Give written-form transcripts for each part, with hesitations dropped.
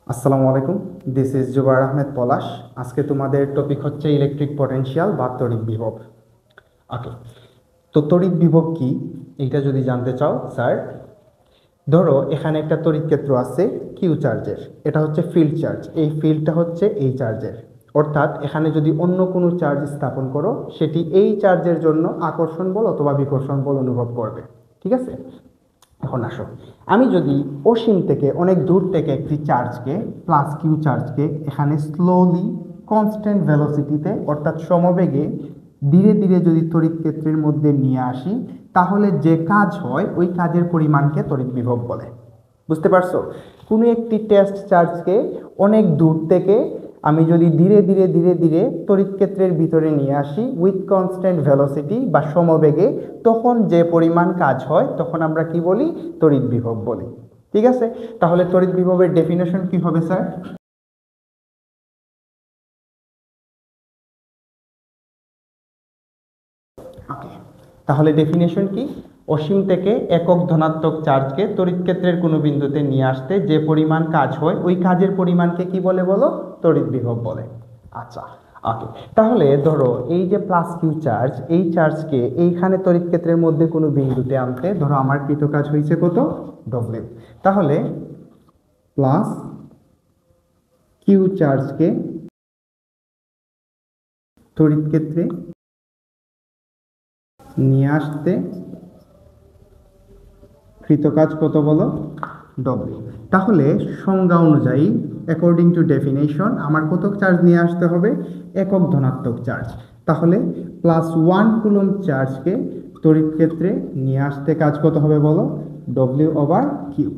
আসসালামু আলাইকুম, this is Zubair Ahmed পলাশ। আজকে তোমাদের টপিক হচ্ছে ইলেকট্রিক পটেনশিয়াল বা তড়িৎ বিভব। ওকে, তো তড়িৎ বিভব কি এইটা যদি জানতে চাও স্যার, ধরো এখানে একটা তড়িৎ ক্ষেত্র আছে কিউ চার্জের, এটা হচ্ছে ফিল্ড চার্জ, এই ফিল্ডটা হচ্ছে এই চার্জের। অর্থাৎ এখানে যদি অন্য কোনো চার্জ স্থাপন করো, সেটি এই চার্জের জন্য আকর্ষণ বল অথবা বিকর্ষণ বল অনুভব করবে। ঠিক আছে, এখন আসো, আমি যদি অসীম থেকে অনেক দূর থেকে একটি চার্জকে প্লাস কিউ চার্জকে এখানে স্লোলি কনস্ট্যান্ট ভেলোসিটিতে অর্থাৎ সমবেগে ধীরে ধীরে যদি তড়িৎ ক্ষেত্রের মধ্যে নিয়ে আসি, তাহলে যে কাজ হয় ওই কাজের পরিমাণকে তড়িৎ বিভব বলে। বুঝতে পারছো? কোনো একটি টেস্ট চার্জকে অনেক দূর থেকে আমি যদি ধীরে ধীরে ধীরে ধীরে তড়িৎ ক্ষেত্রের ভিতরে নিয়ে আসি উইথ কনস্ট্যান্ট ভেলোসিটি বা সমবেগে, তখন যে পরিমাণ কাজ হয় তখন আমরা কি বলি? তড়িৎ বিভব বলি। ঠিক আছে, তাহলে তড়িৎ বিভবের ডেফিনেশন কি হবে স্যার? ওকে, তাহলে ডেফিনেশন কি? অসীম থেকে একক ধনাত্মক চার্জকে তড়িৎ ক্ষেত্রের কোনো বিন্দুতে নিয়ে আসতে যে পরিমাণ কাজ হয় ওই কাজের পরিমাণকে কি বলে বলো? তড়িৎ বিভব বলে। আচ্ছা, ওকে, তাহলে ধরো এই যে প্লাস কিউ চার্জ, এই চার্জকে এইখানে তড়িৎ ক্ষেত্রের মধ্যে কোনো বিন্দুতে আনতে ধরো আমার কৃত কাজ হয়েছে কত? ডব্লিউ। তাহলে প্লাস কিউ চার্জকে তড়িৎ ক্ষেত্রে নিয়ে আসতে কৃতকাজ কত বলো? ডব্লিউ। তাহলে সংজ্ঞা অনুযায়ী অ্যাকর্ডিং টু ডেফিনেশন আমার কত চার্জ নিয়ে আসতে হবে? একক ধনাত্মক চার্জ। তাহলে প্লাস 1 কুলম্ব চার্জকে তড়িৎ ক্ষেত্রে নিয়ে আসতে কাজ কত হবে বলো? W over Q.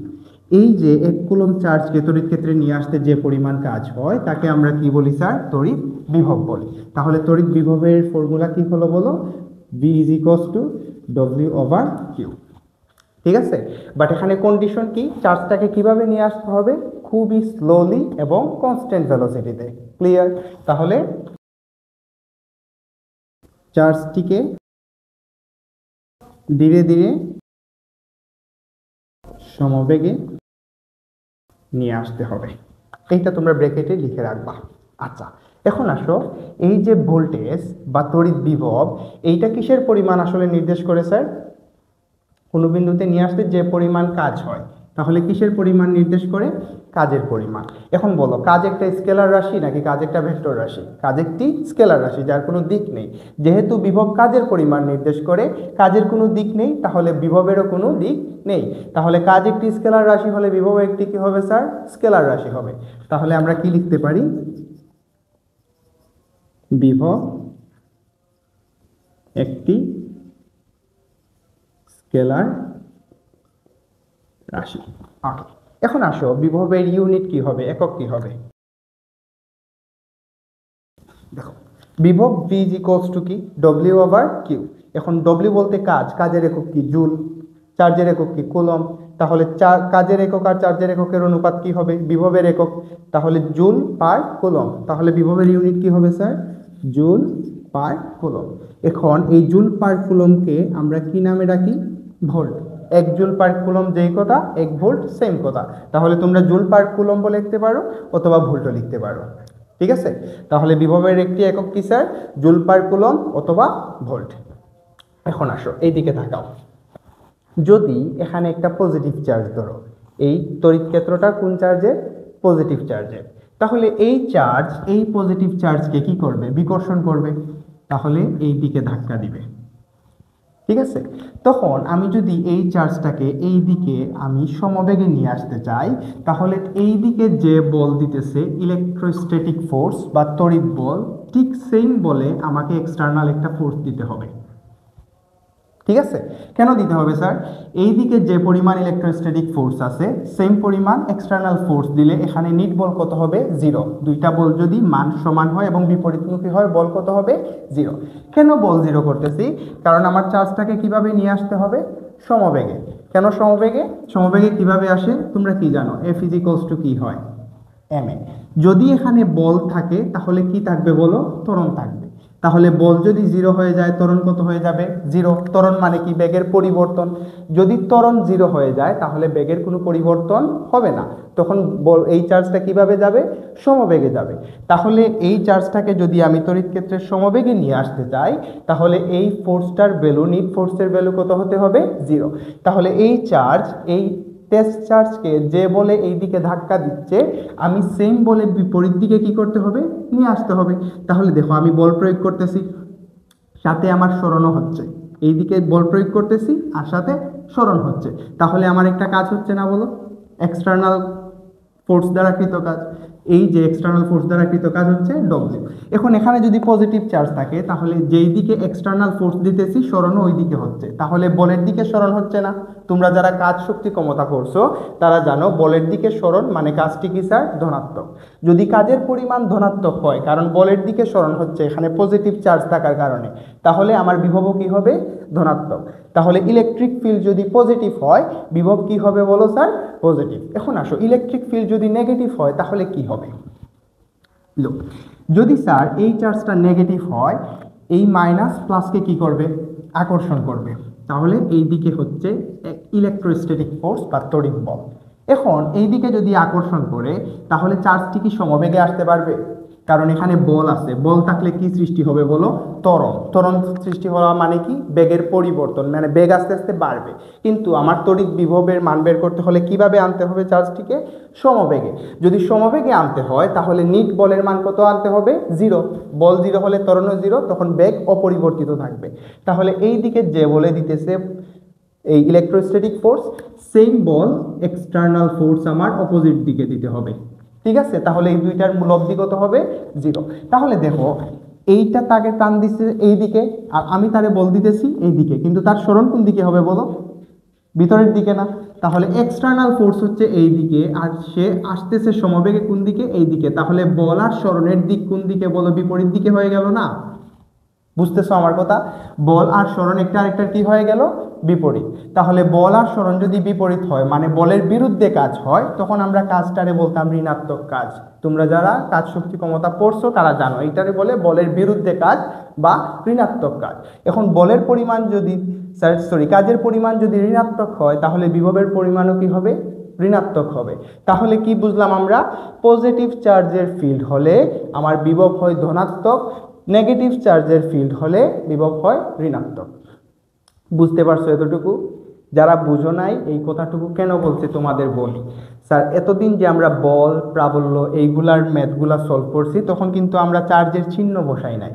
এই যে 1 কুলম্ব চার্জকে তড়িৎ ক্ষেত্রে নিয়ে আসতে যে পরিমাণ কাজ হয় তাকে আমরা কি বলি স্যার? তড়িৎ বিভব বলি। তাহলে তড়িৎ বিভবের ফর্মুলা কি হলো বলো? V is equals to W over Q. ঠিক আছে, বাট এখানে কন্ডিশন কি? চার্জটাকে কিভাবে নিয়ে আসতে হবে? খুবই স্লোলি এবং কনস্ট্যান্ট ভেলোসিটিতে। ক্লিয়ার? তাহলে চার্জটিকে ধীরে ধীরে সমবেগে নিয়ে আসতে হবে। এইটা তোমরা ব্র্যাকেটে লিখে রাখবা। আচ্ছা, এখন আসো, এই যে ভোল্টেজ বা তড়িৎ বিভব, এইটা কিসের পরিমাণ আসলে নির্দেশ করে স্যার? কোনো বিন্দুতে নিয়ে আসতে যে পরিমাণ কাজ হয়, তাহলে কিসের পরিমাণ নির্দেশ করে? কাজের পরিমাণ। এখন বলো, কাজ একটা স্কেলার রাশি নাকি কাজ একটা ভেক্টর রাশি? কাজ একটি স্কেলার রাশি যার কোনো দিক নেই। যেহেতু বিভব কাজের পরিমাণ নির্দেশ করে, কাজের কোনো দিক নেই, তাহলে বিভবেরও কোনো দিক নেই। তাহলে কাজ একটি স্কেলার রাশি হলে বিভব একটি কি হবে স্যার? স্কেলার রাশি হবে। তাহলে আমরা কি লিখতে পারি? বিভব একটি স্কেলার রাশি। ওকে, এখন আসো, বিভবের ইউনিট কি হবে, একক কি হবে? দেখো, বিভব ভি ইজ ইকুয়ালস টু কি? W over Q. এখন ডব্লিউ বলতে কাজ, কাজের একক কি? জুল। চার্জের একক কি? কুলম্ব। তাহলে কাজের একক আর চার্জের এককের অনুপাত কি হবে? বিভবের একক। তাহলে জুল পার কুলম্ব। তাহলে বিভবের ইউনিট কি হবে স্যার? Joule per coulomb. এখন এই জুল পার কুলম্বকে আমরা কি নামে ডাকি? ভোল্ট। 1 জুল পার কুলম্ব যেই কথা, 1 ভোল্ট সেম কথা। তাহলে তোমরা জুল পার কুলম্ব লিখতে পারো অথবা ভোল্টও লিখতে পারো। ঠিক আছে, তাহলে বিভবের একটি একক কি স্যার? জুল পার কুলম্ব অথবা ভোল্ট। এখন আসো, এই দিকে তাকাও, যদি এখানে একটা পজিটিভ চার্জ ধরো, এই তড়িৎ ক্ষেত্রটা কোন চার্জের? পজিটিভ চার্জের। তাহলে এই চার্জ এই পজিটিভ চার্জকে কি করবে? বিকর্ষণ করবে। তাহলে এই দিকে ধাক্কা দিবে। ঠিক আছে, তখন আমি যদি এই চার্জটাকে এই দিকে আমি সমবেগে নিয়ে আসতে চাই, তাহলে এই দিকে যে বল দিতেছে ইলেকট্রোস্ট্যাটিক ফোর্স বা তড়িৎ বল, ঠিক সেম বলে আমাকে এক্সটার্নাল একটা ফোর্স দিতে হবে। ঠিক আছে, কেন দিতে হবে স্যার? এই দিকে যে পরিমাণ ইলেকট্রোস্ট্যাটিক ফোর্স আছে সেম পরিমাণ এক্সটার্নাল ফোর্স দিলে এখানে নিট বল কত হবে? 0। দুইটা বল যদি মান সমান হয় এবং বিপরীতমুখী হয়, বল কত হবে? 0। কেন বল 0 করতেছি? কারণ আমার চার্জটাকে কিভাবে নিয়ে আসতে হবে? সমবেগে। কেন সমবেগে? সমবেগে কিভাবে আসে তোমরা কি জানো? এফ ইজ ইকুয়ালস টু কি হয়? M A. যদি এখানে বল থাকে তাহলে কি থাকবে বলো? ত্বরণ থাকবে। তাহলে বল যদি জিরো হয়ে যায় ত্বরণ কত হয়ে যাবে? জিরো। ত্বরণ মানে কি? বেগের পরিবর্তন। যদি ত্বরণ জিরো হয়ে যায় তাহলে বেগের কোনো পরিবর্তন হবে না, তখন বল এই চার্জটা কিভাবে যাবে? সমবেগে যাবে। তাহলে এই চার্জটাকে যদি আমি তড়িৎ ক্ষেত্রের সমবেগে নিয়ে আসতে চাই তাহলে এই ফোর্সটার ভ্যালু, নিট ফোর্সের ভ্যালু কত হতে হবে? জিরো। তাহলে এই চার্জ, এই টেস্ট চার্জকে যে বলে এই দিকে ধাক্কা দিচ্ছে, আমি সেম বলে বিপরীত দিকে কি করতে হবে? নিয়ে আসতে হবে। তাহলে দেখো আমি বল প্রয়োগ করতেছি, সাথে আমার সরণও হচ্ছে, এইদিকে বল প্রয়োগ করতেছি আর সাথে সরণ হচ্ছে, তাহলে আমার একটা কাজ হচ্ছে না বলো? এক্সটার্নাল ফোর্স দ্বারা কৃত কাজ। এই যে এক্সটার্নাল ফোর্স দ্বারা কৃত কাজ হচ্ছে ডব্লিউ। এখন এখানে যদি পজিটিভ চার্জ থাকে তাহলে যেই দিকে এক্সটার্নাল ফোর্স দিতেছি সরণও ওই দিকে হচ্ছে, তাহলে বলের দিকে সরণ হচ্ছে না। তোমরা যারা কাজ শক্তি ক্ষমতা করছো তারা জানো বলের দিকে সরণ মানে কাজটি কি স্যার? ধনাত্মক। যদি কাজের পরিমাণ ধনাত্মক হয়, কারণ বলের দিকে সরণ হচ্ছে এখানে পজিটিভ চার্জ থাকার কারণে, তাহলে আমার বিভবও কি হবে? ধনাত্মক। তাহলে ইলেকট্রিক ফিল্ড যদি পজিটিভ হয় বিভব কি হবে বলো স্যার? পজিটিভ। এখন আসো ইলেকট্রিক ফিল্ড যদি নেগেটিভ হয় তাহলে কি হবে? লোক, যদি স্যার এই চার্জটা নেগেটিভ হয় এই মাইনাস প্লাসকে কি করবে? আকর্ষণ করবে। তাহলে এই দিকে হচ্ছে ইলেকট্রোস্ট্যাটিক ফোর্স বা তড়িৎ বল। এখন এই দিকে যদি আকর্ষণ করে তাহলে চার্জটি কি সমবেগে আসতে পারবে? কারণ এখানে বল আছে, বল থাকলে কি সৃষ্টি হবে বলো? ত্বরণ। ত্বরণ সৃষ্টি হওয়া মানে কি? বেগের পরিবর্তন, মানে বেগ আস্তে আস্তে বাড়বে। কিন্তু আমার তড়িৎ বিভবের মান বের করতে হলে কিভাবে আনতে হবে চার্জটিকে? সমবেগে। যদি সমবেগে আনতে হয় তাহলে নিট বলের মান কত আনতে হবে? জিরো। বল জিরো হলে ত্বরণও জিরো, তখন বেগ অপরিবর্তিত থাকবে। তাহলে এই দিকে যে বলে দিতেছে এই ইলেকট্রোস্ট্যাটিক ফোর্স, সেম বল এক্সটার্নাল ফোর্স আমার অপোজিট দিকে দিতে হবে। ঠিক আছে, তাহলে এই দুইটার লব্ধি কত হবে? জিরো। তাহলে দেখো এইটা তাকে টান দিচ্ছে এই দিকে আর আমি তারে বল দিতেছি এই দিকে, কিন্তু তার সরণ কোন দিকে হবে বলো? ভিতরের দিকে না। তাহলে এক্সটার্নাল ফোর্স হচ্ছে এই দিকে আর সে আসতেছে সমবেগে কোন দিকে? এই দিকে। তাহলে বল আর সরণের দিক কোন দিকে বলো? বিপরীত দিকে হয়ে গেল না? বুঝতেছো আমার কথা? বল আর সরণ একটা আরেকটার কি হয়ে গেল? বিপরীত। তাহলে বল আর সরণ যদি বিপরীত হয় মানে বলের বিরুদ্ধে কাজ হয়, তখন আমরা কাজটারে বলতাম ঋণাত্মক কাজ। তোমরা যারা কাজ শক্তি ক্ষমতা পড়ছো তারা জানো এইটারে বলে বলের বিরুদ্ধে কাজ বা ঋণাত্মক কাজ। এখন বলের পরিমাণ যদি কাজের পরিমাণ যদি ঋণাত্মক হয় তাহলে বিভবের পরিমাণও কি হবে? ঋণাত্মক হবে। তাহলে কি বুঝলাম আমরা? পজিটিভ চার্জের ফিল্ড হলে আমার বিভব হয় ধনাত্মক, নেগেটিভ চার্জের ফিল্ড হলে বিভব হয় ঋণাত্মক। বুঝতে পারছো এতটুকু? যারা বুঝো নাই এই কথাটুকু কেন বলছে তোমাদের বলি। স্যার এতদিন যে আমরা বল, প্রাবল্য এইগুলার ম্যাথগুলা সলভ করছি তখন কিন্তু আমরা চার্জের চিহ্ন বসাই নাই।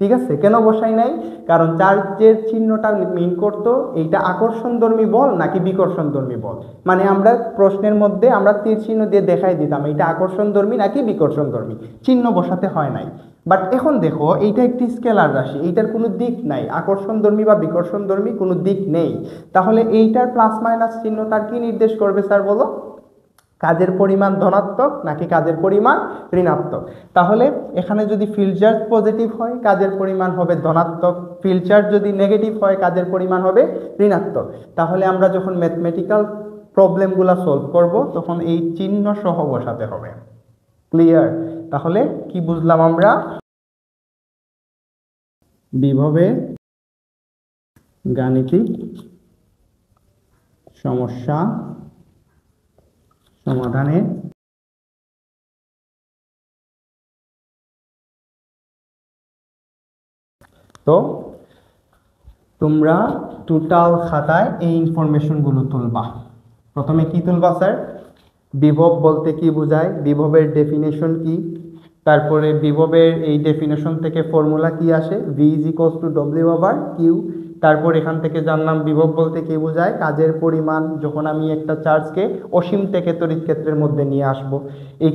ঠিক আছে, কেন বসাই নাই? কারণ চার্জের চিহ্নটা মিন করতো এইটা আকর্ষণধর্মী বল নাকি বিকর্ষণধর্মী বল। মানে আমরা প্রশ্নের মধ্যে আমরা তীর চিহ্ন দিয়ে দেখাই দিতাম এইটা আকর্ষণধর্মী নাকি বিকর্ষণধর্মী, চিহ্ন বসাতে হয় নাই। বাট এখন দেখো এইটা একটি স্কেলার রাশি, এইটার কোনো দিক নাই, আকর্ষণধর্মী বা বিকর্ষণধর্মী কোনো দিক নেই। তাহলে এইটার প্লাস মাইনাস চিহ্ন তার কি নির্দেশ করবে স্যার বলো? কাজের পরিমাণ ধনাত্মক নাকি কাজের পরিমাণ ঋণাত্মক। তাহলে এখানে যদি ফিল্ড চার্জ পজিটিভ হয় কাজের পরিমাণ হবে ধনাত্মক, ফিল্ড চার্জ যদি নেগেটিভ হয় কাজের পরিমাণ হবে ঋণাত্মক। তাহলে আমরা যখন ম্যাথমেটিক্যাল প্রবলেমগুলো সলভ করব তখন এই চিহ্ন সহ বসাতে হবে। ক্লিয়ার? তাহলে কি বুঝলাম আমরা? বিভবের গাণিতিক সমস্যা সমাধানে তো তোমরা টোটাল খাতায় এই ইনফরমেশনগুলো তুলবা। প্রথমে কি তুলবা স্যার? বিভব বলতে কি বোঝায়, বিভবের ডেফিনেশন কি, তারপরে বিভবের এই ডেফিনেশন থেকে ফর্মুলা কি আসে, V is equals to W over Q. তারপর এখান থেকে জানলাম বিভব বলতে কি বোঝায়, কাজের পরিমাণ যখন আমি একটা চার্জকে অসীম থেকে তড়িৎ ক্ষেত্রের মধ্যে নিয়ে আসব। এই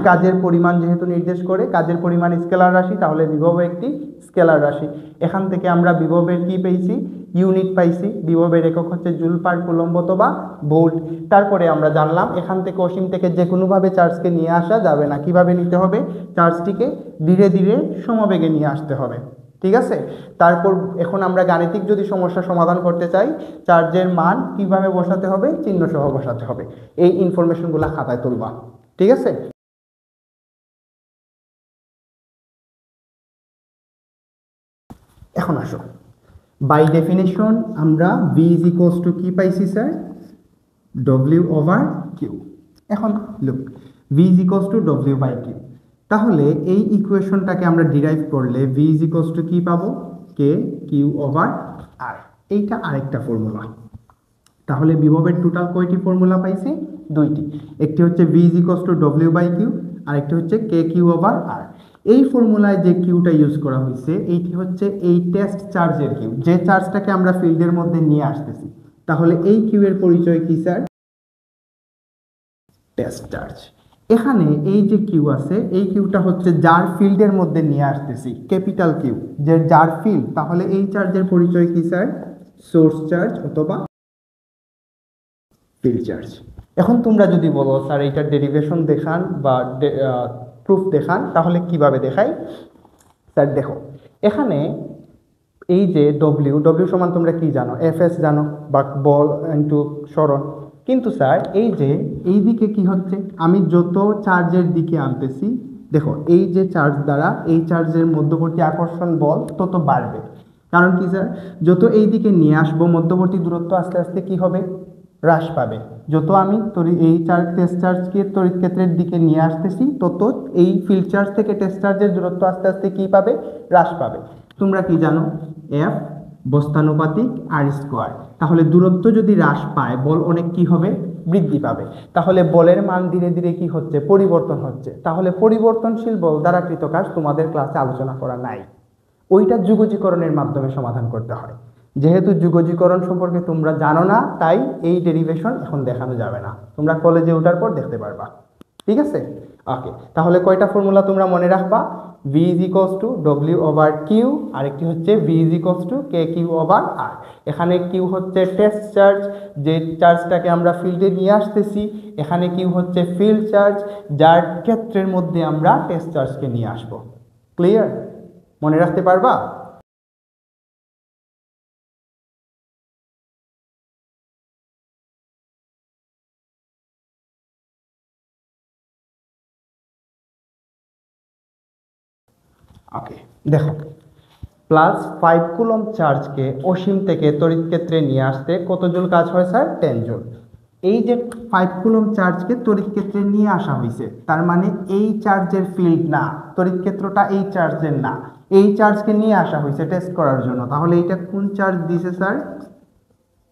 কাজের পরিমাণ যেহেতু নির্দেশ করে, কাজের পরিমাণ স্কেলার রাশি, তাহলে বিভব একটি স্কেলার রাশি। এখান থেকে আমরা বিভবের কি পেয়েছি? ইউনিট পাইছি। বিভবের একক হচ্ছে জুল পার কুলম্ব অথবা ভোল্ট। তারপরে আমরা জানলাম এখান থেকে অসীম থেকে যে কোনোভাবে চার্জকে নিয়ে আসা যাবে না, কিভাবে নিতে হবে? চার্জটিকে ধীরে ধীরে সমবেগে নিয়ে আসতে হবে। ঠিক আছে, তারপর এখন আমরা গাণিতিক যদি সমস্যা সমাধান করতে চাই চার্জের মান কিভাবে বসাতে হবে? চিহ্ন সহ বসাতে হবে। এই ইনফরমেশনগুলো খাতায় তুলবা। ঠিক আছে। এখন আসো, বাই ডেফিনেশন আমরা ভি ইজ ইকুয়ালস টু কি পাইছি স্যার? W over Q. এখন look, V is equals to W by Q. তাহলে এই ইকুয়েশনটাকে আমরা ডিরাইভ করলে ভি ইজ ইকুয়ালস টু কি পাবো? কে কিউ ওভার আর। এইটা আরেকটা ফর্মুলা। তাহলে বিভবের টোটাল কয়টি ফর্মুলা পাইছি? দুইটি। একটি হচ্ছে V is equals to W by Q, আরেকটি হচ্ছে কে কিউ ওভার আর। এই ফর্মুলায় যে কিউটা ইউজ করা হয়েছে এইটি হচ্ছে এই টেস্ট চার্জের কিউ, যে চার্জটাকে আমরা ফিল্ডের মধ্যে নিয়ে আসতেছি। তাহলে এই কিউ এর পরিচয় কি স্যার? Test charge. এখানে এই যে কিউ আছে, এই কিউটা হচ্ছে যার ফিল্ডের মধ্যে নিয়ে আসতেছি, ক্যাপিটাল কিউ, যে যার ফিল্ড। তাহলে এই চার্জের পরিচয় কি স্যার? সোর্স চার্জ অথবা ফিল্ড চার্জ। এখন তোমরা যদি বলো স্যার এইটার ডেরিভেশন দেখান বা প্রুফ দেখান, তাহলে কিভাবে দেখাই? স্যার দেখো, এখানে এই যে ডব্লিউ, ডব্লিউ সমান তোমরা কি জানো? এফ এস জানো, বা বল ইনটু সরণ। কিন্তু স্যার এই যে এই দিকে কি হচ্ছে, আমি যত চার্জের দিকে আনতেছি, দেখো এই যে চার্জ দ্বারা এই চার্জের মধ্যবর্তী আকর্ষণ বল তত বাড়বে। কারণ কি স্যার? যত এই দিকে নিয়ে আসবো মধ্যবর্তী দূরত্ব আস্তে আস্তে কি হবে? হ্রাস পাবে। যত আমি এই টেস্ট চার্জকে তড়িৎ ক্ষেত্রের দিকে নিয়ে আসতেছি, তত এই ফিল্ড চার্জ থেকে টেস্ট চার্জের দূরত্ব আস্তে আস্তে কি পাবে? হ্রাস পাবে। তোমরা কি জানো? এফ বস্তানুপাতিক আর স্কোয়ার। তাহলে দূরত্ব যদি হ্রাস পায়, বল অনেক কি হবে? বৃদ্ধি পাবে। তাহলে বলের মান ধীরে ধীরে কি হচ্ছে? পরিবর্তন হচ্ছে। তাহলে পরিবর্তনশীল বল দ্বারা কৃত কাজ তোমাদের ক্লাসে আলোচনা করা নাই, ওইটা যুগজীকরণের মাধ্যমে সমাধান করতে হয়। যেহেতু যুগজীকরণ সম্পর্কে তোমরা জানো না, তাই এই ডেরিভেশন এখন দেখানো যাবে না, তোমরা কলেজে ওঠার পর দেখতে পারবা। ঠিক আছে? ওকে, তাহলে কয়টা ফর্মুলা তোমরা মনে রাখবা? V is equals to W over Q, আরেকটি হচ্ছে V is equals to K Q over R. এখানে কিউ হচ্ছে টেস্ট চার্জ, যে চার্জটাকে আমরা ফিল্ডে নিয়ে আসতেছি। এখানে কিউ হচ্ছে ফিল্ড চার্জ, যার ক্ষেত্রের মধ্যে আমরা টেস্ট চার্জকে নিয়ে আসবো। ক্লিয়ার? মনে রাখতে পারবা? ওকে, দেখো, +5 কুলম্ব চার্জকে অসীম থেকে তড়িৎ ক্ষেত্রে নিয়ে আসতে কত জুল কাজ হয় স্যার? 10 জুল। এই যে 5 কুলম্ব চার্জকে তড়িৎ ক্ষেত্রে নিয়ে আসা হয়েছে, তার মানে এই চার্জের ফিল্ড না, তড়িৎ ক্ষেত্রটা এই চার্জের না, এই চার্জকে নিয়ে আসা হয়েছে টেস্ট করার জন্য। তাহলে এইটা কোন চার্জ দিছে sir?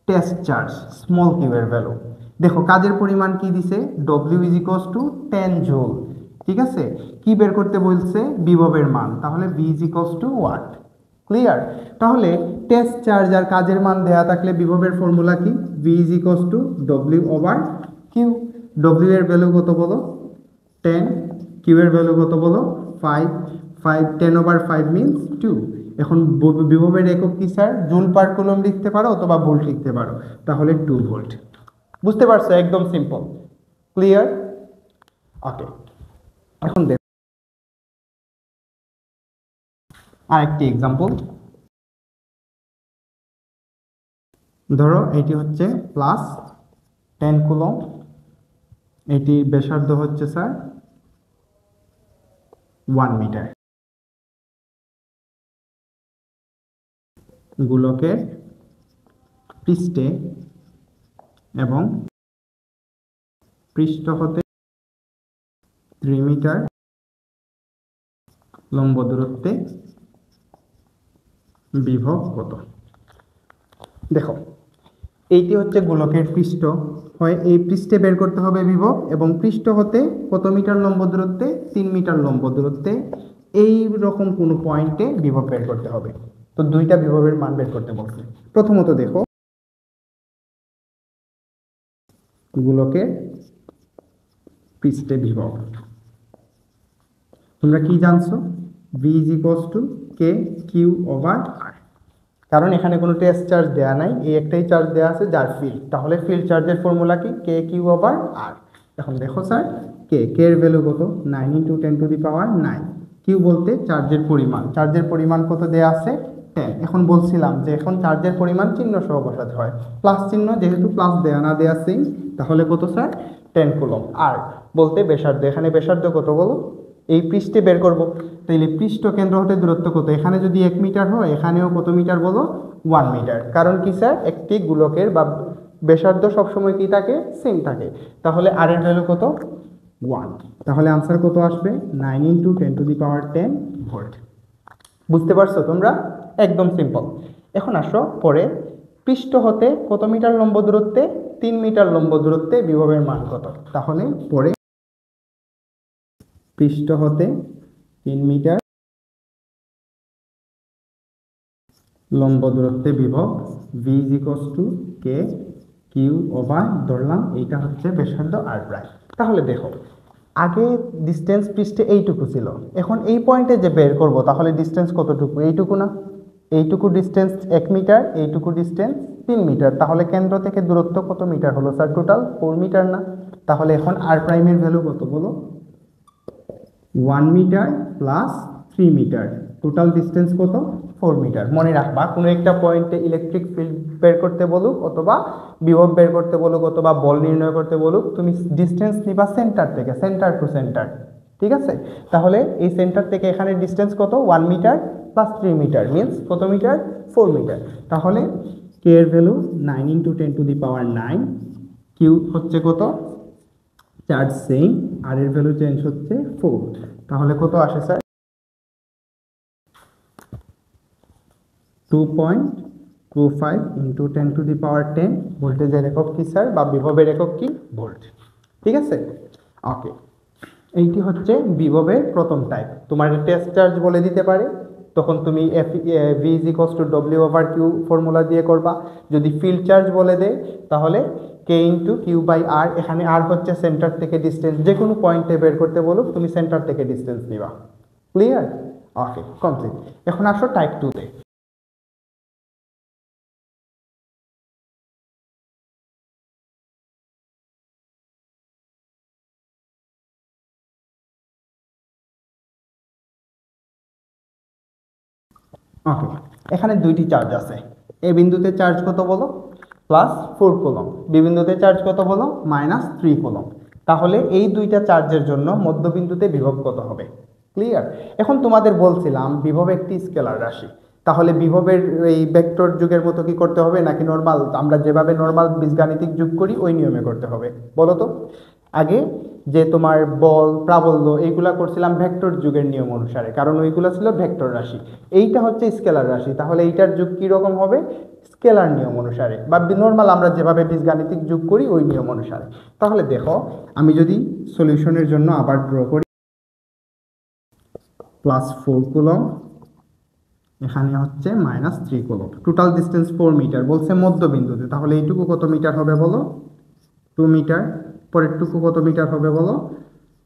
Test charge, small Q এর ভ্যালু। দেখো কাজের পরিমাণ কি দিছে? W is equals to 10 joule. ঠিক আছে? কি বের করতে বলছে? বিভবের মান। তাহলে V is equals to what. Clear? তাহলে টেস্ট চার্জ আর কাজের মান দেয়া থাকলে বিভবের ফর্মুলা কি? V is equals to W over Q. W এর ভ্যালু কত বলো? 10। কিউ এর ভ্যালু কত বলো? 5। 10 ওভার 5 মিনস 2। এখন বিভবের একক কি স্যার? জুল পার কুলম্ব লিখতে পারো অথবা ভোল্ট লিখতে পারো। তাহলে 2 ভোল্ট। বুঝতে পারছো? একদম সিম্পল। ক্লিয়ার? ওকে, এখন দেখো আরেকটি এক্সাম্পল। ধরো এটি হচ্ছে +10 কুলম্ব, এটি ব্যাসার্ধ হচ্ছে স্যার 1 মিটার। গোলকের পৃষ্ঠে এবং পৃষ্ঠ হতে 3 মিটার লম্ব দূরত্বে বিভব কত? দেখো, এইটি হচ্ছে গোলকের পৃষ্ঠ, হয় এই পৃষ্ঠে বের করতে হবে বিভব, এবং পৃষ্ঠ হতে কত মিটার লম্ব দূরত্বে? 3 মিটার লম্ব দূরত্বে এই রকম কোনো পয়েন্টে বিভব বের করতে হবে। তো দুইটা বিভবের মান বের করতে বলছে। প্রথমত দেখো, গোলকের পৃষ্ঠে বিভব তোমরা কি জানছো? V is equals to K Q over R. কারণ এখানে কোনো টেস্ট চার্জ দেওয়া নাই, এই একটাই চার্জ দেওয়া আছে যার ফিল্ড। তাহলে ফিল্ড চার্জের ফর্মুলা কি? কে কিউ ওভার আর। এখন দেখো স্যার, কে এর ভ্যালু কত? 9 × 10⁹ কিউ বলতে চার্জের পরিমাণ। চার্জের পরিমাণ কত দেওয়া আছে? 10। এখন বলছিলাম যে এখন চার্জের পরিমাণ চিহ্ন সহ বসাতে হয়, প্লাস চিহ্ন, যেহেতু প্লাস দেওয়া না দেওয়া সেম, তাহলে কত স্যার? 10 কুলম্ব। আর বলতে ব্যাসার্ধ, এখানে ব্যাসার্ধ কত বলো? এই পৃষ্ঠে বের করব, তাইলে পৃষ্ঠ কেন্দ্র হতে দূরত্ব কত? এখানে যদি 1 মিটার হয় এখানেও কত মিটার বলো? 1 মিটার। কারণ কি স্যার, একটি গোলকের বা ব্যাসার্ধ সবসময় কি থাকে? সেম থাকে। তাহলে আর এর ভ্যালু কত? 1। তাহলে আনসার কত আসবে? 9 × 10⁻10 ভোল্ট। বুঝতে পারছো তোমরা? একদম সিম্পল। এখন আসো পরে, পৃষ্ঠ হতে কত মিটার লম্ব দূরত্বে? 3 মিটার লম্ব দূরত্বে বিভবের মান কত? তাহলে পরে পৃষ্ঠ হতে 3 মিটার লম্ব দূরত্বে বিভব v = k q ওভার, ধরলাম এইটা হচ্ছে ব্যাসার্ধ r প্রাইম। তাহলে দেখো, আগে ডিস্টেন্স পৃষ্ঠে এইটুকু ছিল, এখন এই পয়েন্টে যে বের করব তাহলে ডিস্টেন্স কতটুকু? এইটুকু না? এইটুকু ডিস্টেন্স 1 মিটার, এইটুকু ডিস্টেন্স 3 মিটার। তাহলে কেন্দ্র থেকে দূরত্ব কত মিটার হলো স্যার? টোটাল 4 মিটার না? তাহলে এখন r প্রাইমের ভ্যালু কত বলো? 1 metre plus 3 metre, total distance কত? 4 মিটার। মনে রাখবা, কোনো একটা পয়েন্টে ইলেকট্রিক ফিল্ড বের করতে বলুক অথবা বিভব বের করতে বলুক অথবা বল নির্ণয় করতে বলুক, তুমি ডিস্টেন্স নিবা সেন্টার থেকে, সেন্টার টু সেন্টার। ঠিক আছে? তাহলে এই সেন্টার থেকে এখানে ডিস্টেন্স কত? 1 মিটার প্লাস 3 মিটার মিন্স কত মিটার? 4 মিটার। তাহলে k এর ভ্যালু 9 × 10⁻9, কিউ হচ্ছে কত? চার্জ সেম, আর এর ভ্যালু চেঞ্জ হচ্ছে 4। তাহলে কত আসে স্যার? 2.25 × 10⁻10 ভোল্টেজের একক কি স্যার, বা বিভবের একক কি? ভোল্ট। ঠিক আছে? ওকে, এইটি হচ্ছে বিভবের প্রথম টাইপ। তোমার টেস্ট চার্জ বলে দিতে পারে, তখন তুমি v = W/Q ফর্মুলা দিয়ে করবা। যদি ফিল্ড চার্জ বলে দেয় তাহলে k × Q/r, এখানে r হচ্ছে সেন্টার থেকে ডিস্টেন্স, যে কোনো পয়েন্টে বের করতে বলুক তুমি সেন্টার থেকে ডিস্টেন্স নিবা। ক্লিয়ার? ওকে, কমপ্লিট। এখন আসো টাইপ 2 তে। ওকে, এখানে দুইটি চার্জ আছে। এ বিন্দুতে চার্জ কত বলো? +4 কুলম্ব। বি বিন্দুতে চার্জ কত বলো? -3 কুলম্ব। তাহলে এই দুইটা চার্জের জন্য মধ্যবিন্দুতে বিভব কত হবে? ক্লিয়ার? এখন তোমাদের বলছিলাম বিভব একটি স্কেলার রাশি, তাহলে বিভবের এই ভেক্টর যুগের মতো কি করতে হবে, নাকি নর্মাল আমরা যেভাবে নর্মাল বীজগাণিতিক যুগ করি ওই নিয়মে করতে হবে বলো তো? আগে যে তোমার বল, প্রাবল্য এইগুলা করছিলাম ভেক্টর যুগের নিয়ম অনুসারে, কারণ ওইগুলো ছিল ভেক্টর রাশি। এইটা হচ্ছে স্কেলার রাশি, তাহলে এইটার যুগ কি রকম হবে? স্কেলার নিয়ম অনুসারে, বা নর্মাল আমরা যেভাবে বীজগাণিতিক যুগ করি ওই নিয়ম অনুসারে। তাহলে দেখো, আমি যদি সলিউশনের জন্য আবার ড্র করি, +4 কুলম্ব, এখানে হচ্ছে -3 কুলম্ব, টোটাল ডিস্টেন্স 4 মিটার বলছে মধ্যবিন্দুতে। তাহলে এইটুকু কত মিটার হবে বলো? 2 মিটার। পরেরটুকু কত মিটার হবে বলো?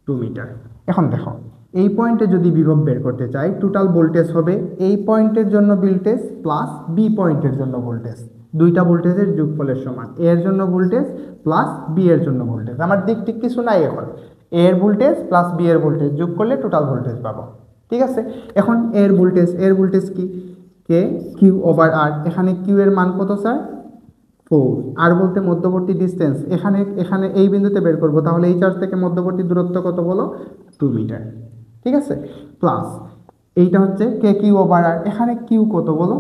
2 মিটার। এখন দেখো, এই পয়েন্টে যদি বিভব বের করতে চাই, টোটাল ভোল্টেজ হবে এই পয়েন্টের জন্য ভোল্টেজ প্লাস বি পয়েন্টের জন্য ভোল্টেজ, দুইটা ভোল্টেজের যোগফলের সমান। এ এর জন্য ভোল্টেজ প্লাস বি এর জন্য ভোল্টেজ। আমার দিক ঠিক কিছু নাই, এখন এ এর ভোল্টেজ প্লাস বি এর ভোল্টেজ যোগ করলে টোটাল ভোল্টেজ পাবো। ঠিক আছে? এখন এর ভোল্টেজ কি? কে Q/R। এখানে কিউ এর মান কত স্যার? 4। আর বলতে মধ্যবর্তী ডিস্টেন্স, এখানে এখানে এই বিন্দুতে বের করব, তাহলে এই চার্জ থেকে মধ্যবর্তী দূরত্ব কত বলো? 2 মিটার। ঠিক আছে? প্লাস এইটা হচ্ছে k/Q/R। এখানে কিউ কত বলো?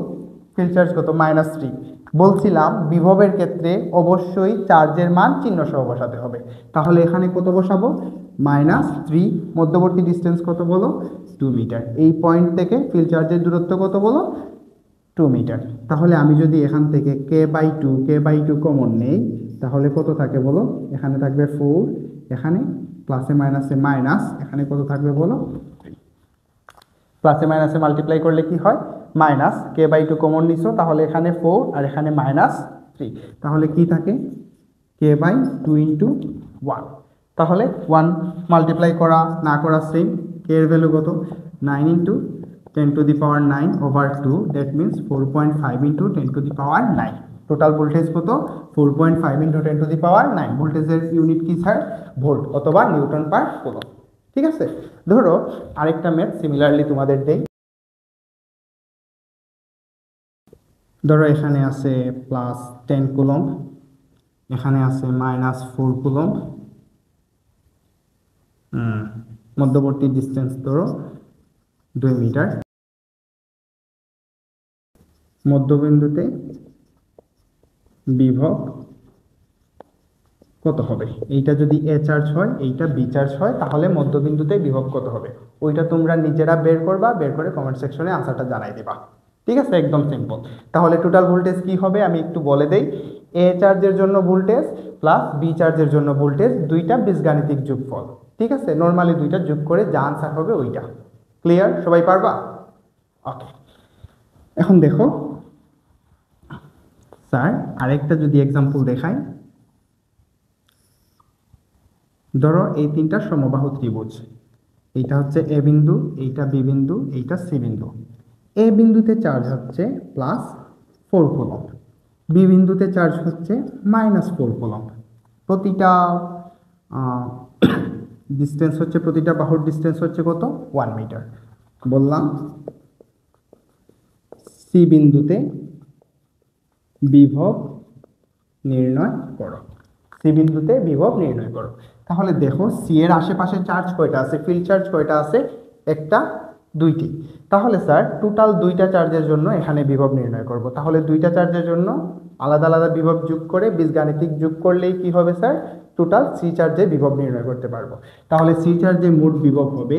ফিল্ড চার্জ কত? -3। বলছিলাম বিভবের ক্ষেত্রে অবশ্যই চার্জের মান চিহ্ন সহ বসাতে হবে, তাহলে এখানে কত বসাবো? -3। মধ্যবর্তী ডিস্টেন্স কত বলো? 2 মিটার। এই পয়েন্ট থেকে ফিল্ড চার্জের দূরত্ব কত বলো? 2 মিটার। তাহলে আমি যদি এখান থেকে k/2 কমন নেই, তাহলে কত থাকে বলো? এখানে থাকবে 4, এখানে প্লাসে মাইনাসে মাইনাস, এখানে কত থাকবে বলো? প্লাসে মাইনাসে মাল্টিপ্লাই করলে কি হয়? -k/2 কমন নিছো, তাহলে এখানে 4 আর এখানে -3, তাহলে কি থাকে? k/2 × 1। তাহলে 1 মাল্টিপ্লাই করা না করা সেম। k এর ভ্যালু কত? 9 × 10⁻9/2, দ্যাট মিনস 4.5 × 10⁻9। টোটাল ভোল্টেজ কত? 4.5 × 10⁻9। ভোল্টেজের ইউনিট কি স্যার? ভোল্ট অথবা নিউটন পার কুলম্ব। ঠিক আছে? ধরো আরেকটা ম্যাথ সিমিলারলি তোমাদের দেই। ধরো এখানে আছে +10 কুলম্ব, এখানে আছে -4 কুলম্ব, মধ্যবর্তী ডিস্টেন্স ধরো 2 মিটার, মধ্যবিন্দুতে বিভব কত হবে? এইটা যদি এ চার্জ হয়, এইটা বি চার্জ হয়, তাহলে মধ্যবিন্দুতে বিভব কত হবে? ওইটা তোমরা নিজেরা বের করবা, বের করে কমেন্ট সেকশনে আনসারটা জানাই দিবা। ঠিক আছে, একদম সিম্পল। তাহলে টোটাল ভোল্টেজ কি হবে আমি একটু বলে দেই। এ চার্জের জন্য ভোল্টেজ প্লাস বি চার্জের জন্য ভোল্টেজ, দুইটা বীজগাণিতিক যোগফল। ঠিক আছে, নর্মালি দুইটা যোগ করে যা আনসার হবে ওইটা। ক্লিয়ার? সবাই পারবা? ওকে, এখন দেখো স্যার আরেকটা যদি এক্সাম্পল দেখাই। ধরো এই তিনটা সমবাহু ত্রিভুজ, এইটা হচ্ছে এ বিন্দু, এইটা বি বিন্দু, এইটা সি বিন্দু। এ বিন্দুতে চার্জ হচ্ছে +4 কুলম্ব, বি বিন্দুতে চার্জ হচ্ছে -4 কুলম্ব। প্রতিটা ডিস্টেন্স হচ্ছে, প্রতিটা বাহুর ডিস্টেন্স হচ্ছে কত? 1 মিটার। বললাম সি বিন্দুতে বিভব নির্ণয় করো, সি বিন্দুতে বিভব নির্ণয় করো। তাহলে দেখো সি এর আশেপাশে চার্জ কয়টা আছে? ফিল্ড চার্জ কয়টা আছে? একটা, দুইটি। তাহলে স্যার টোটাল দুইটা চার্জের জন্য এখানে বিভব নির্ণয় করব। তাহলে দুইটা চার্জের জন্য আলাদা আলাদা বিভব যোগ করে বীজগাণিতিক যোগ করলেই কি হবে স্যার? টোটাল সি চার্জে বিভব নির্ণয় করতে পারবো। তাহলে সি চার্জে মোট বিভব হবে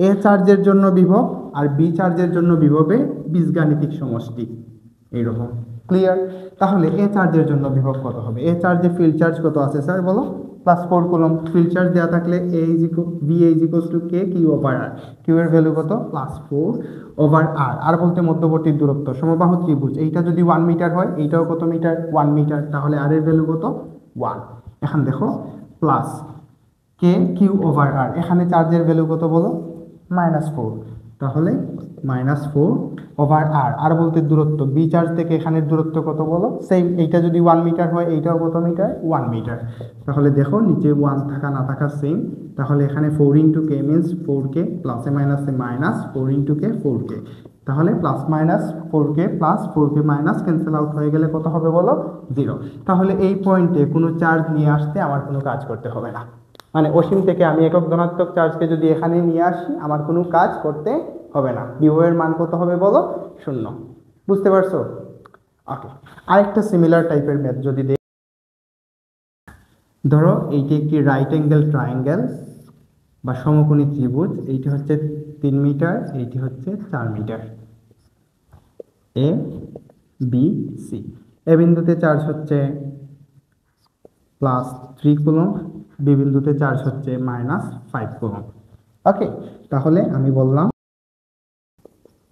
এ চার্জের জন্য বিভব আর বি চার্জের জন্য বিভবে বীজগাণিতিক সমষ্টি এইরকম। ক্লিয়ার? তাহলে এ চার্জের জন্য বিভব কত হবে? এ চার্জে ফিল্ড চার্জ কত আছে স্যার বলো? +4 কুলম্ব। ফিল্ড চার্জ দেওয়া থাকলে বি কে কিউ ওভার আর, কিউ এর ভ্যালু কত? +4 ওভার আর। আর বলতে মধ্যবর্তী দূরত্ব, সমবাহু ত্রিভুজ, এইটা যদি 1 মিটার হয়, এইটাও কত মিটার? 1 মিটার। তাহলে আর এর ভ্যালু কত? 1। এখন দেখো প্লাস কে কিউ ওভার আর, এখানে চার্জের ভ্যালু কত বলো? -4। তাহলে -4 ওভার আর। আর বলতে দূরত্ব, বি চার্জ থেকে এখানের দূরত্ব কত বলো? সেম, এইটা যদি 1 মিটার হয়, এইটাও কত মিটার? 1 মিটার। তাহলে দেখো নিচে 1 থাকা না থাকা সেম। তাহলে এখানে 4 × k মিনস 4k, প্লাসে মাইনাসে মাইনাস 4 × k 4k। তাহলে +-4k plus 4k minus cancel out হয়ে গেলে কত হবে বলো? 0। তাহলে এই পয়েন্টে কোনো চার্জ নিয়ে আসতে আমার কোনো কাজ করতে হবে না। মানে অসীম থেকে আমি একক ধনাত্মক চার্জকে যদি এখানে নিয়ে আসি, আমার কোনো কাজ করতে হবে না। বিভবের মান কত হবে বলো? 0। বুঝতে পারছো? ওকে, আরেকটা সিমিলার টাইপের ম্যাথ যদি দেখি। ধরো এইটি একটি রাইট অ্যাঙ্গেল ট্রায়াঙ্গেল বা সমকোণী ত্রিভুজ। এইটি হচ্ছে 3 মিটার, এইটি হচ্ছে 4 মিটার। A B C. এ বিন্দুতে চার্জ হচ্ছে +3 কুলম্ব, বি বিন্দুতে চার্জ হচ্ছে -5 কুলম্ব। ওকে, তাহলে আমি বললাম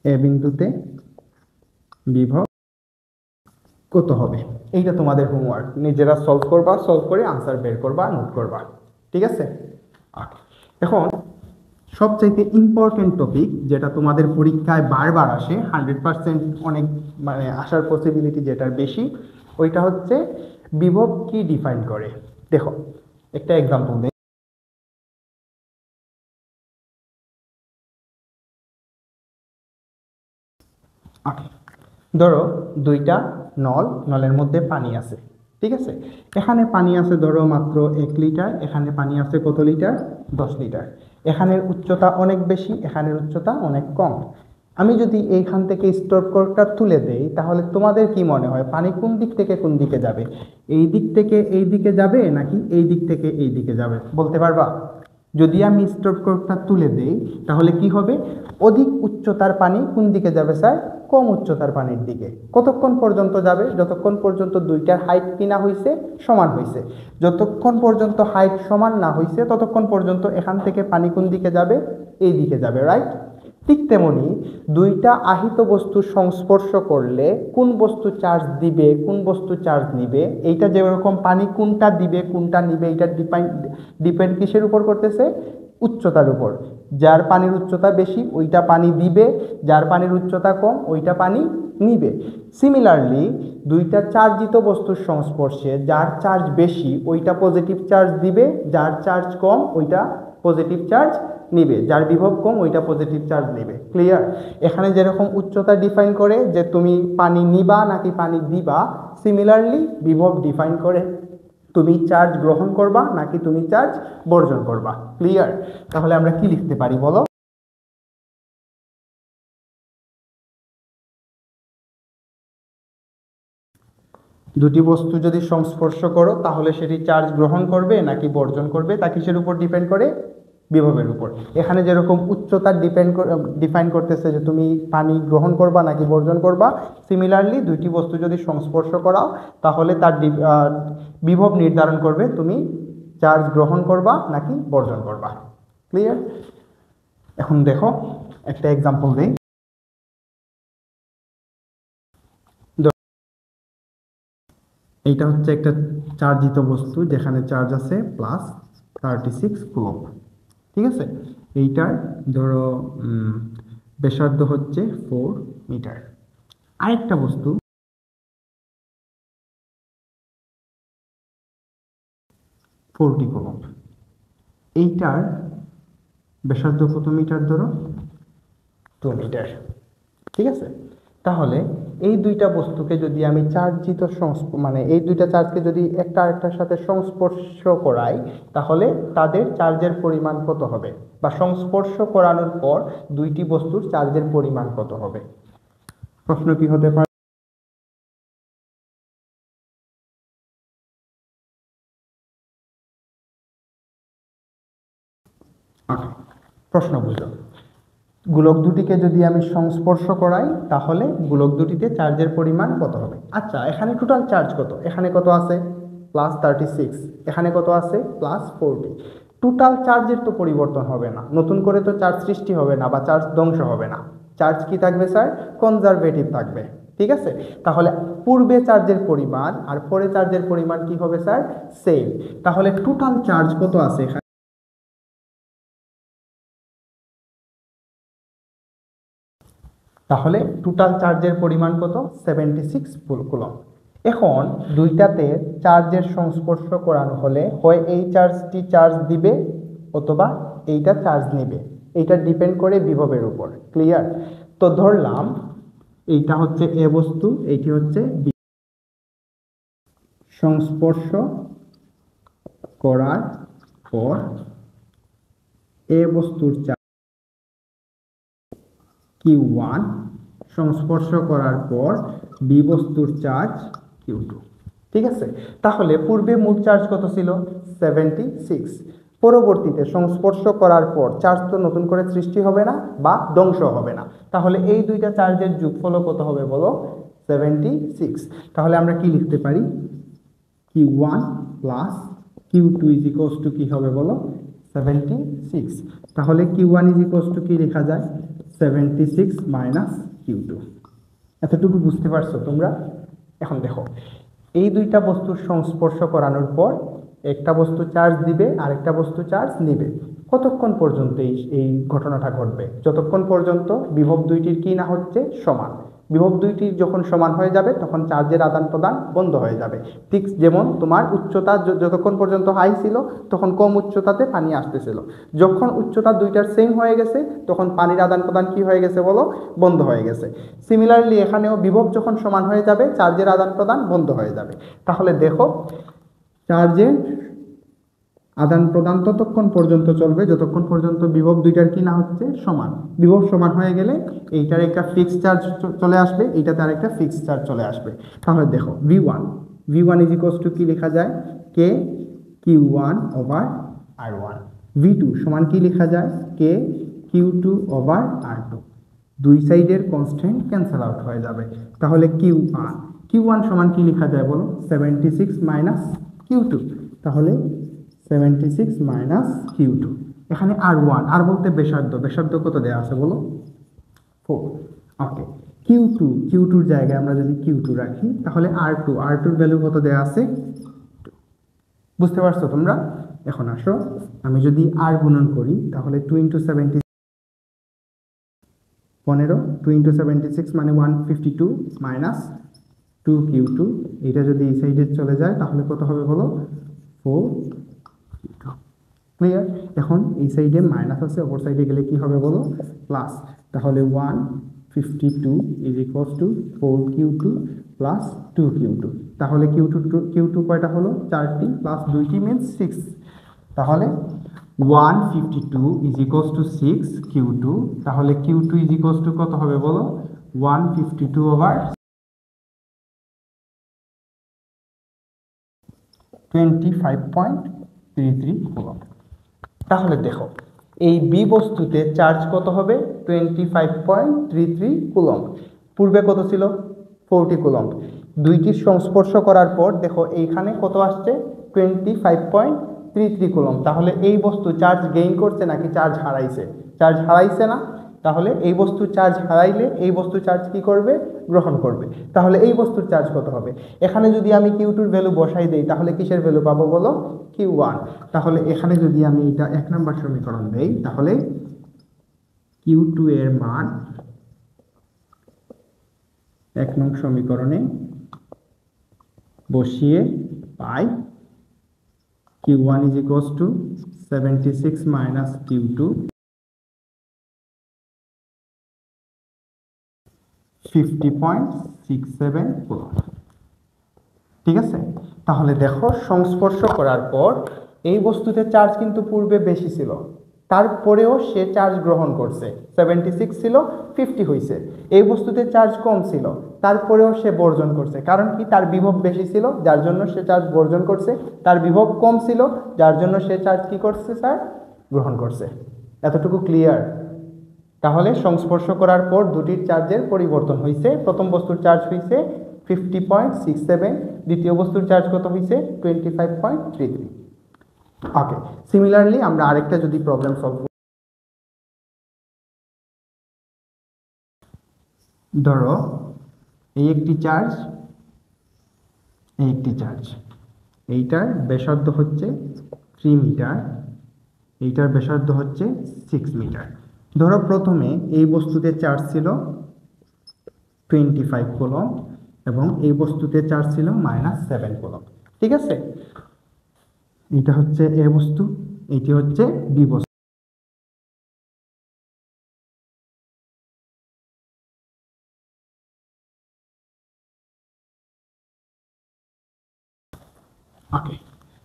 এ বিন্দুতে বিভব কত হবে? এইটা তোমাদের হোমওয়ার্ক, নিজেরা সলভ করবা, সলভ করে আনসার বের করবা, নোট করবা। ঠিক আছে? এখন সবচাইতে ইম্পর্টেন্ট টপিক, যেটা তোমাদের পরীক্ষায় বারবার আসে, 100% অনেক মানে আসার পসিবিলিটি যেটার বেশি, ওইটা হচ্ছে বিভব কি ডিফাইন করে। দেখো একটা এক্সাম্পল দেই। ধরো দুইটা নলের মধ্যে পানি আছে। ঠিক আছে, এখানে পানি আছে ধরো মাত্র 1 লিটার, এখানে পানি আছে কত লিটার? 10 লিটার। এখানের উচ্চতা অনেক বেশি, এখানের উচ্চতা অনেক কম। আমি যদি এইখান থেকে স্টোর কর্কটা তুলে দেই, তাহলে তোমাদের কি মনে হয় পানি কোন দিক থেকে কোন দিকে যাবে? এই দিক থেকে এই দিকে যাবে নাকি এই দিক থেকে এই দিকে যাবে? বলতে পারবা? যদি আমি স্টোর কর্কটা তুলে দেই, তাহলে কি হবে? অধিক উচ্চতার পানি কোন দিকে যাবে স্যার? কম উচ্চতার পানির দিকে। কতক্ষণ পর্যন্ত যাবে? যতক্ষণ পর্যন্ত দুইটার হাইট কি না হইছে? সমান হইছে। যতক্ষণ পর্যন্ত হাইট সমান না হইছে, ততক্ষণ পর্যন্ত এখান থেকে পানি কোন দিকে যাবে? এই দিকে যাবে, রাইট? ঠিক তেমনি দুইটা আহিত বস্তুর সংস্পর্শ করলে কোন বস্তু চার্জ দিবে, কোন বস্তু চার্জ নিবে, এইটা যেরকম পানি কোনটা দিবে কোনটা নিবে, এটা ডিপেন্ড কিসের উপর করতেছে? উচ্চতার উপর। যার পানির উচ্চতা বেশি ওইটা পানি দিবে, যার পানির উচ্চতা কম ওইটা পানি নিবে। সিমিলারলি দুইটা চার্জিত বস্তুর সংস্পর্শে যার চার্জ বেশি ওইটা পজিটিভ চার্জ দিবে, যার চার্জ কম ওইটা পজিটিভ চার্জ নিবে, যার বিভব কম ওইটা পজিটিভ চার্জ নিবে। ক্লিয়ার? এখানে যেরকম উচ্চতা ডিফাইন করে যে তুমি পানি নিবা নাকি পানি দিবা, সিমিলারলি বিভব ডিফাইন করে তুমি চার্জ গ্রহণ করবা নাকি তুমি চার্জ বর্জন করবা। ক্লিয়ার? তাহলে আমরা কি লিখতে পারি বলো? দুটি বস্তু যদি সংস্পর্শ করো তাহলে সেটি চার্জ গ্রহণ করবে নাকি বর্জন করবে, তা কিসের উপর ডিপেন্ড করে? বিভবের উপর। এখানে যেরকম উচ্চতা ডিফাইন করতেছে যে তুমি পানি গ্রহণ করবা নাকি বর্জন করবা, সিমিলারলি দুইটি বস্তু যদি সংস্পর্শ করাও তাহলে তার বিভব নির্ধারণ করবে তুমি চার্জ গ্রহণ করবা নাকি বর্জন করবা। ক্লিয়ার? এখন দেখো একটা এক্সাম্পল দেই। এইটা হচ্ছে একটা চার্জিত বস্তু যেখানে চার্জ আছে +36 কুলম্ব। ঠিক আছে? এইটার ধরো ব্যাসার্ধ হচ্ছে 4 মিটার। আরেকটা বস্তু 40 কুলম্ব, এইটার ব্যাসার্ধ কত মিটার? ধরো 2 মিটার। ঠিক আছে? তাহলে এই দুইটা বস্তুকে যদি আমি চার্জিত মানে এই দুইটা চার্জকে যদি একটা আরেকটার সাথে সংস্পর্শ করাই তাহলে তাদের চার্জের পরিমাণ কত হবে, বা সংস্পর্শ করানোর পর দুইটি বস্তুর চার্জের পরিমাণ কত হবে? প্রশ্ন কি হতে পারে? প্রশ্ন বুঝো। গোলক দুটিকে যদি আমি সংস্পর্শ করাই তাহলে গোলক দুটিতে চার্জের পরিমাণ কত হবে? আচ্ছা, এখানে টোটাল চার্জ কত? এখানে কত আছে? +36। এখানে কত আছে? +40। টোটাল চার্জের তো পরিবর্তন হবে না, নতুন করে তো চার্জ সৃষ্টি হবে না বা চার্জ ধ্বংস হবে না। চার্জ কি থাকবে স্যার? কনজারভেটিভ থাকবে। ঠিক আছে? তাহলে পূর্বে চার্জের পরিমাণ আর পরে চার্জের পরিমাণ কি হবে স্যার? সেম। তাহলে টোটাল চার্জ কত আছে এখানে? তাহলে টোটাল চার্জের পরিমাণ কত? 76 কুলম্ব। এখন দুইটাতে চার্জের সংস্পর্শ করানো হলে হয় এই চার্জটি চার্জ দিবে অথবা এইটা চার্জ নেবে। এইটা ডিপেন্ড করে বিভবের উপর। ক্লিয়ার? তো ধরলাম এইটা হচ্ছে এ বস্তু, এইটি হচ্ছে বি। সংস্পর্শ করার পর এ বস্তুর চার্জ Q1, সংস্পর্শ করার পর বি বস্তুর চার্জ Q2। ঠিক আছে? তাহলে পূর্বে মোট চার্জ কত ছিল? 76। পরবর্তীতে সংস্পর্শ করার পর চার্জ তো নতুন করে সৃষ্টি হবে না বা ধ্বংস হবে না, তাহলে এই দুইটা চার্জের যোগফল কত হবে বলো? 76। তাহলে আমরা কি লিখতে পারি? Q1 plus Q2 is equals to কি হবে বলো? 76। তাহলে Q1 ইজ ইকুয়ালস টু কি লেখা যায়? 76 মাইনাস Q2। এতটুকু বুঝতে পারছো তোমরা? এখন দেখো, এই দুইটা বস্তুর সংস্পর্শ করানোর পর একটা বস্তু চার্জ দিবে আর একটা বস্তু চার্জ নিবে। কতক্ষণ পর্যন্ত এই ঘটনাটা ঘটবে? যতক্ষণ পর্যন্ত বিভব দুইটির কি না হচ্ছে? সমান। বিভব দুইটির যখন সমান হয়ে যাবে তখন চার্জের আদান প্রদান বন্ধ হয়ে যাবে। ঠিক যেমন তোমার উচ্চতা যতক্ষণ পর্যন্ত হাই ছিল তখন কম উচ্চতাতে পানি আসতেছিল, যখন উচ্চতা দুইটার সেম হয়ে গেছে তখন পানির আদান প্রদান কি হয়ে গেছে বলো? বন্ধ হয়ে গেছে। সিমিলারলি এখানেও বিভব যখন সমান হয়ে যাবে চার্জের আদান প্রদান বন্ধ হয়ে যাবে। তাহলে দেখো, চার্জের আদান প্রদান ততক্ষণ পর্যন্ত চলবে যতক্ষণ পর্যন্ত বিভব দুইটার কি না হচ্ছে? সমান। বিভব সমান হয়ে গেলে এইটার একটা ফিক্সড চার্জ চলে আসবে, এইটাতে আরেকটা ফিক্সড চার্জ চলে আসবে। তাহলে দেখো V1 ইজ ইকুয়ালস টু কি লেখা যায়? K Q1 over R1। V2 সমান কি লেখা যায়? K Q2 over R2। দুই সাইডের কনস্ট্যান্ট ক্যান্সেল আউট হয়ে যাবে। তাহলে Q1 সমান কি লেখা যায় বলো? 76 মাইনাস Q2। তাহলে 76 মাইনাস Q2। এখানে R1, আর বলতে ব্যাসার্ধ কত দেওয়া আছে বলো? 4। ওকে, Q2 জায়গায় আমরা যদি Q2 রাখি তাহলে R2 ভ্যালু কত দেওয়া আছে? 2। বুঝতে পারছো তোমরা? এখন আসো, আমি যদি R গুণন করি তাহলে 2 × 76 15, 2 × 76 মানে 152 মাইনাস 2Q2। এটা যদি এই সাইডে চলে যায় তাহলে কত হবে বলো? 4। ক্লিয়ার? এখন এই সাইডে মাইনাস আছে, অপর সাইডে গেলে কি হবে বলো? প্লাস। তাহলে 152 is equals two 4Q2 plus 2q2। তাহলে কিউ টু কয়টা হলো? 4টি, প্লাস 2টি মিনস 6। তাহলে 152 ইজ ইকুয়ালস টু 6 q2। তাহলে q2 ইজ ইকুয়ালস টু কত হবে বলো? 152 ওভার 25.33 কুলম্ব। তাহলে দেখো এই বি বস্তুতে চার্জ কত হবে? 25.33 কুলম্ব। পূর্বে কত ছিল? 40 কুলম্ব। দুইটির সংস্পর্শ করার পর দেখো এইখানে কত আসছে? 25.33 কুলম্ব। তাহলে এই বস্তু চার্জ গেইন করছে নাকি চার্জ হারাইছে? চার্জ হারাইছে না? তাহলে এই বস্তু চার্জ হারাইলে এই বস্তু চার্জ কি করবে? গ্রহণ করবে। তাহলে এই বস্তুর চার্জ কত হবে? এখানে যদি আমি কিউ2 এর ভ্যালু বসাই দেই তাহলে কিসের ভ্যালু পাবো বলো? কিউ1। তাহলে এখানে যদি আমি এটা 1 নম্বর সমীকরণ দেই তাহলে কিউ2 এর মান 1 নং সমীকরণে বসিয়ে পাই Q1 is equals to 76 minus Q2 50.67 coulomb. ঠিক আছে, তাহলে দেখো সংস্পর্শ করার পর এই বস্তুতে চার্জ কিন্তু পূর্বে বেশি ছিল, তারপরেও সে চার্জ গ্রহণ করছে। 76 ছিল 50 হয়েছে। এই বস্তুতে চার্জ কম ছিল, তারপরেও সে বর্জন করছে। কারণ কি? তার বিভব বেশি ছিল যার জন্য সে চার্জ বর্জন করছে, তার বিভব কম ছিল যার জন্য সে চার্জ কি করছে স্যার? গ্রহণ করছে। এতটুকু ক্লিয়ার? তাহলে সংস্পর্শ করার পর দুটির চার্জের পরিবর্তন হয়েছে। প্রথম বস্তুর চার্জ হয়েছে 50.67, দ্বিতীয় বস্তুর চার্জ কত হয়েছে? 25.33। ওকে, সিমিলারলি আমরা আরেকটা যদি প্রবলেম সলভ করি, ধরো এই একটি চার্জ, এই একটি চার্জ, এইটার ব্যাসার্ধ হচ্ছে 3 মিটার, এইটার ব্যাসার্ধ হচ্ছে 6 মিটার। ধরো প্রথমে এই বস্তুতে চার্জ ছিল 25 কুলম্ব এবং এই বস্তুতে চার্জ ছিল -7 কুলম্ব। ঠিক আছে, এটা হচ্ছে এ বস্তু, এটি হচ্ছে বি বস্তু। ওকে,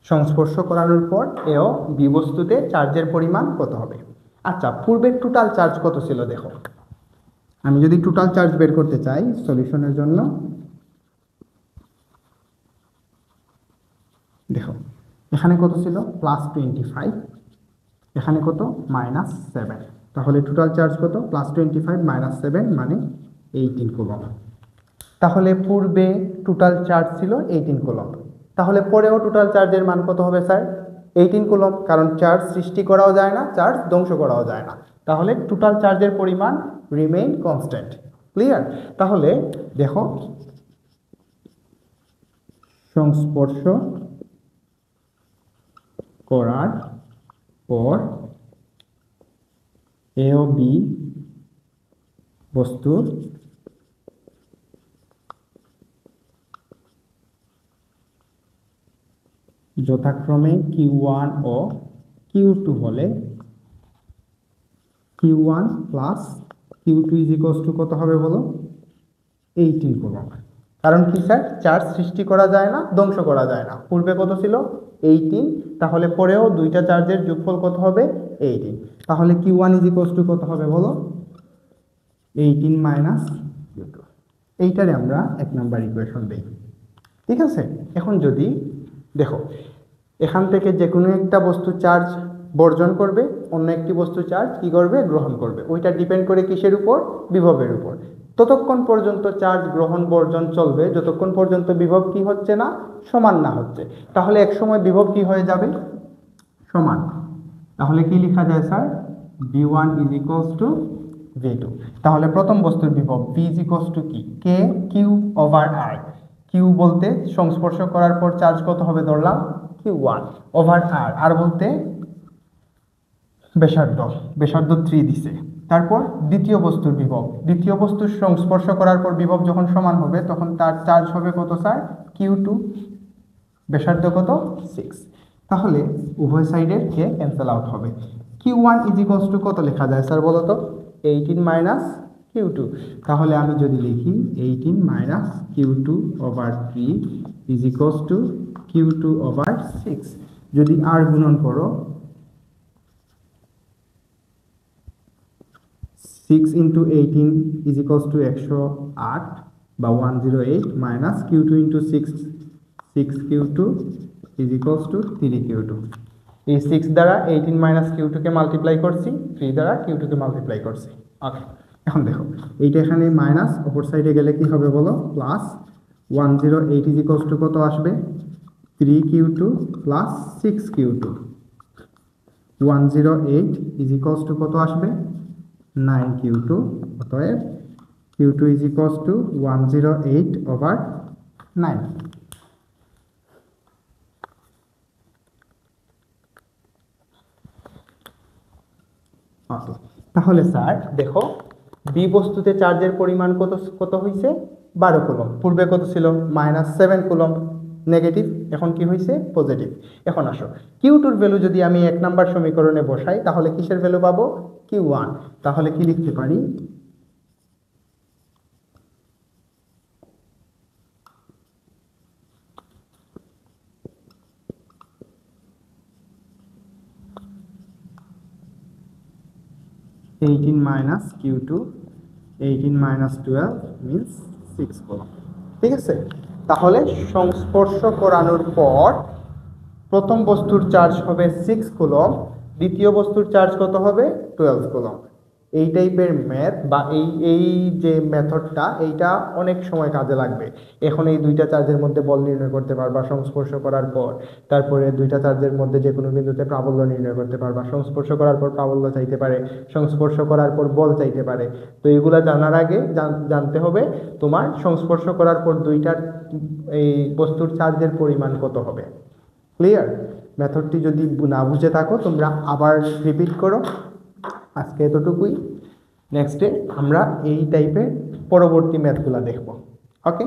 সংস্পর্শ করানোর পর এও বি বস্তুতে চার্জের পরিমাণ কত হবে? আচ্ছা, পূর্বের টোটাল চার্জ কত ছিল দেখো। আমি যদি টোটাল চার্জ বের করতে চাই সলিউশনের জন্য, দেখো এখানে কত ছিল? +25, এখানে কত? -7। তাহলে টোটাল চার্জ কত? +25 -7 মানে 18 কুলম্ব। তাহলে পূর্বে টোটাল চার্জ ছিল 18 কুলম্ব, তাহলে পরেও টোটাল চার্জের মান কত হবে স্যার? 18 কুলম্ব। কারণ চার্জ সৃষ্টি করাও যায় না, চার্জ ধ্বংস করাও যায় না, তাহলে টোটাল চার্জের পরিমাণ রিমেইন কনস্ট্যান্ট। ক্লিয়ার? তাহলে দেখো সংস্পর্শ করার পর এ ও বি বস্তুর যথাক্রমে Q1 ও Q2 হলে Q1 plus Q2 is equals two কত হবে বলো? 18 কুলম্ব। কারণ কি স্যার? চার্জ সৃষ্টি করা যায় না, ধ্বংস করা যায় না। পূর্বে কত ছিল? 18, তাহলে পরেও দুইটা চার্জের যোগফল কত হবে? 18। তাহলে Q1 ইজ ইকুয়ালস টু কত হবে বলো? 18 মাইনাস Q2। এইটারে আমরা 1 নাম্বার ইকুয়েশন দেই। ঠিক আছে, এখন যদি দেখো এখান থেকে যে কোনো একটা বস্তু চার্জ বর্জন করবে, অন্য একটি বস্তু চার্জ কি করবে? গ্রহণ করবে। ওইটা ডিপেন্ড করে কিসের উপর? বিভবের উপর। ততক্ষণ পর্যন্ত চার্জ গ্রহণ বর্জন চলবে যতক্ষণ পর্যন্ত বিভব কি হচ্ছে না? সমান না হচ্ছে। তাহলে এক সময় বিভব কি হয়ে যাবে? সমান। তাহলে কি লেখা যায় sir? V1 is equals two V2। তাহলে প্রথম বস্তুর বিভব V ইজ ইকুয়ালস টু কি? K Q over I। Q বলতে সংস্পর্শ করার পর চার্জ কত হবে ধরলাম? Q1 over R। আর বলতে ব্যাসার্ধ, ব্যাসার্ধ 3 দিছে। তারপর দ্বিতীয় বস্তুর বিভব, দ্বিতীয় বস্তুর সংস্পর্শ করার পর বিভব যখন সমান হবে তখন তার চার্জ হবে কত স্যার? Q2, ব্যাসার্ধ কত? 6। তাহলে উভয় সাইডের কে ক্যান্সেল আউট হবে। Q1 ইজ ইকুয়ালস টু কত লেখা যায় স্যার বলো তো? 18 মাইনাস Q2। তাহলে আমি যদি লিখি 18 minus Q2 over 3 is equals two Q2 over 6, যদি আর গুণন করো 6 ইন্টু 18 ইজ ইকুয়ালস টু 108 বা 108 minus Q2 into 6 6Q2 is equals two 3Q2। এই 6 দ্বারা 18 মাইনাস Q2 কে মাল্টিপ্লাই করছি, 3 দ্বারা Q2 কে মাল্টিপ্লাই করছি। ওকে, এখন দেখো এইটা এখানে মাইনাস, অপর সাইডে গেলে কি হবে বলো, প্লাস 108 ইজ ইকুয়ালস টু কত আসবে, 3Q2 plus 6Q2। 108 is equals two কত আসবে, 9Q2। অতএব Q2 is equals two 108 over 9। ওকে, তাহলে স্যার দেখো বি বস্তুতে চার্জের পরিমাণ কত কত হয়েছে, 12 কুলম্ব। পূর্বে কত ছিল, -7 কুলম্ব, নেগেটিভ, এখন কি হয়েছে, পজিটিভ। এখন আসো Q2 এর ভ্যালু যদি আমি 1 নাম্বার সমীকরণে বসাই তাহলে কিসের ভ্যালু পাবো, Q1। তাহলে কি লিখতে পারি, eighteen minus Q2, 18 minus 12 means 6 coulomb. ঠিক আছে, তাহলে সংস্পর্শ করানোর পর প্রথম বস্তুর চার্জ হবে 6 কুলম্ব, দ্বিতীয় বস্তুর চার্জ কত হবে, 12 কুলম্ব। এই টাইপের ম্যাথ বা এই যে মেথডটা, এইটা অনেক সময় কাজে লাগবে। এখন এই দুইটা চার্জের মধ্যে বল নির্ণয় করতে পারবা সংস্পর্শ করার পর, তারপরে দুইটা চার্জের মধ্যে যে কোনো বিন্দুতে প্রাবল্য নির্ণয় করতে পারবা, সংস্পর্শ করার পর প্রাবল্য চাইতে পারে, সংস্পর্শ করার পর বল চাইতে পারে। তো এইগুলা জানার আগে জানতে হবে তোমার সংস্পর্শ করার পর দুইটার এই বস্তুর চার্জের পরিমাণ কত হবে। ক্লিয়ার? মেথডটি যদি না বুঝে থাকো তোমরা আবার রিপিট করো। আজকে এতটুকুই, নেক্সট ডে আমরা এই টাইপের পরবর্তী ম্যাথগুলো দেখব। ওকে।